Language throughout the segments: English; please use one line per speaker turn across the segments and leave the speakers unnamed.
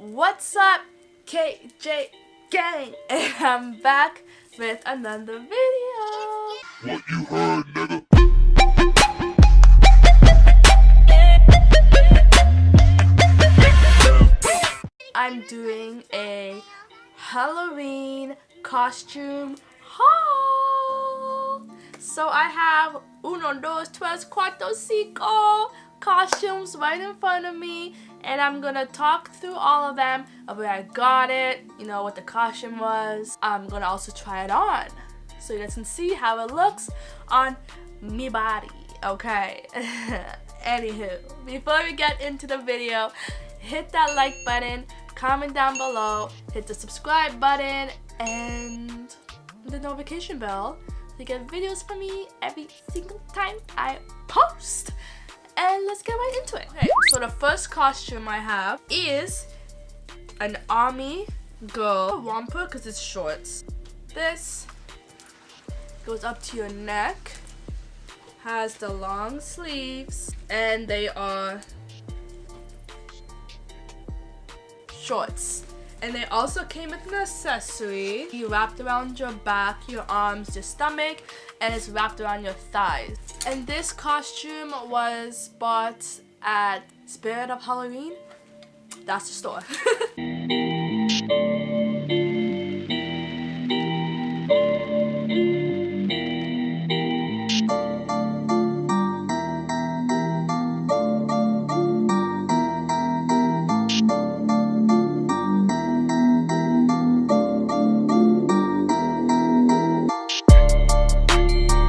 What's up, KJ gang? And I'm back with another video.
What you heard, nigga?
I'm doing a Halloween costume haul. So I have uno, dos, tres, cuatro, cinco costumes right in front of me, and I'm gonna talk through all of them, of where I got it, you know, what the costume was. I'm gonna also try it on so you guys can see how it looks on me body, okay? Anywho, before we get into the video, hit that like button, comment down below, hit the subscribe button, and the notification bell to get videos from me every single time I post. And let's get right into it. Okay, so the first costume I have is an army girl romper because it's shorts. This goes up to your neck, has the long sleeves, and they are shorts. And they also came with an accessory. You wrapped around your back, your arms, your stomach, and it's wrapped around your thighs. And this costume was bought at Spirit of Halloween. That's the store.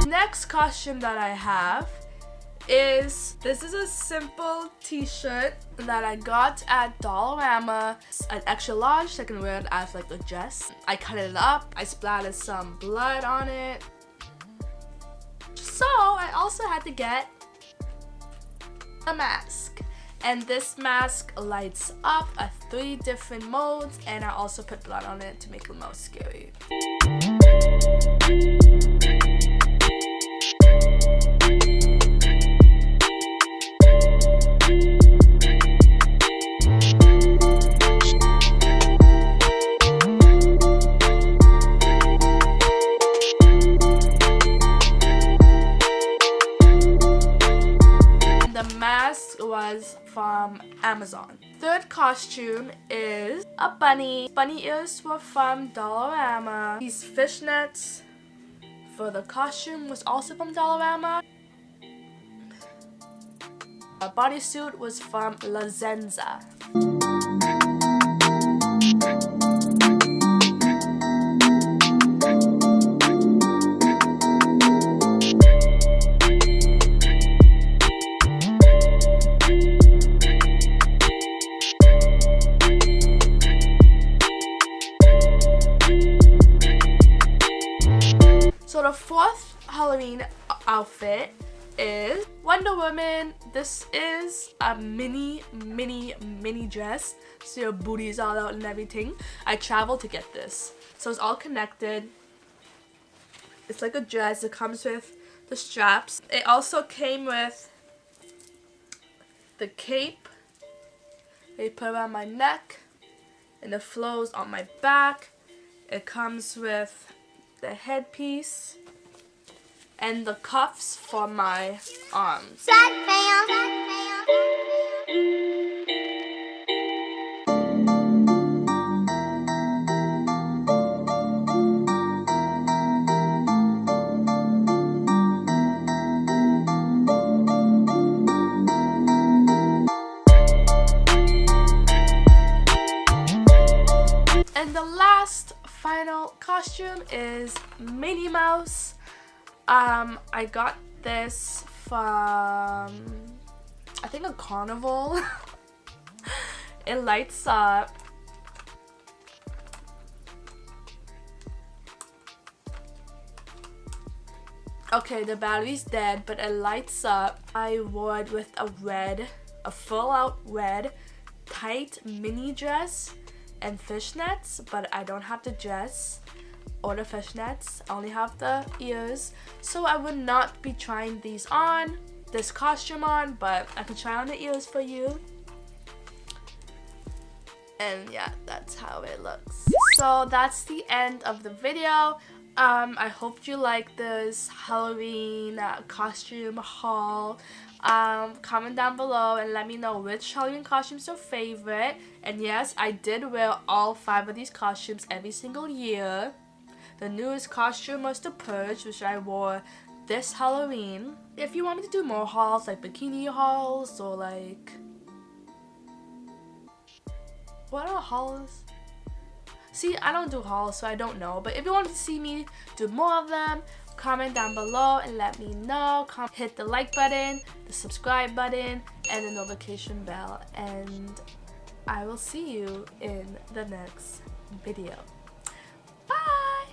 Next costume that I have is, this is a simple t-shirt that I got at Dollarama. It's an extra large, so I can wear it as like a dress. I cut it up, I splattered some blood on it. So I also had to get a mask. And this mask lights up at 3 different modes, and I also put blood on it to make it more scary. The mask was from Amazon. Third costume is a bunny. Bunny ears were from Dollarama. These fishnets for the costume was also from Dollarama. A bodysuit was from La Zenza. So the fourth Halloween outfit is Wonder Woman. This is a mini dress, so your booty is all out and everything. I traveled to get this, so it's all connected. It's like a dress. It comes with the straps. It also came with the cape. They put around my neck, and the flows on my back. It comes with the headpiece and the cuffs for my arms. And the last final costume is Minnie Mouse. I got this from, I think, a carnival. It lights up. Okay, the battery's dead, but it lights up. I wore it with a full out red tight mini dress and fishnets, but I don't have the dress or the fishnets. I only have the ears, so I would not be trying these on. this costume on, but I can try on the ears for you. And yeah, that's how it looks. So that's the end of the video. I hope you like this Halloween costume haul. Comment down below and let me know which Halloween costume is your favorite. And yes, I did wear all 5 of these costumes every single year. The newest costume was the Purge, which I wore this Halloween. If you want me to do more hauls, like bikini hauls or like... what are hauls? See, I don't do hauls, so I don't know. But if you want to see me do more of them, comment down below and let me know. Hit the like button, the subscribe button, and the notification bell. And I will see you in the next video. Bye!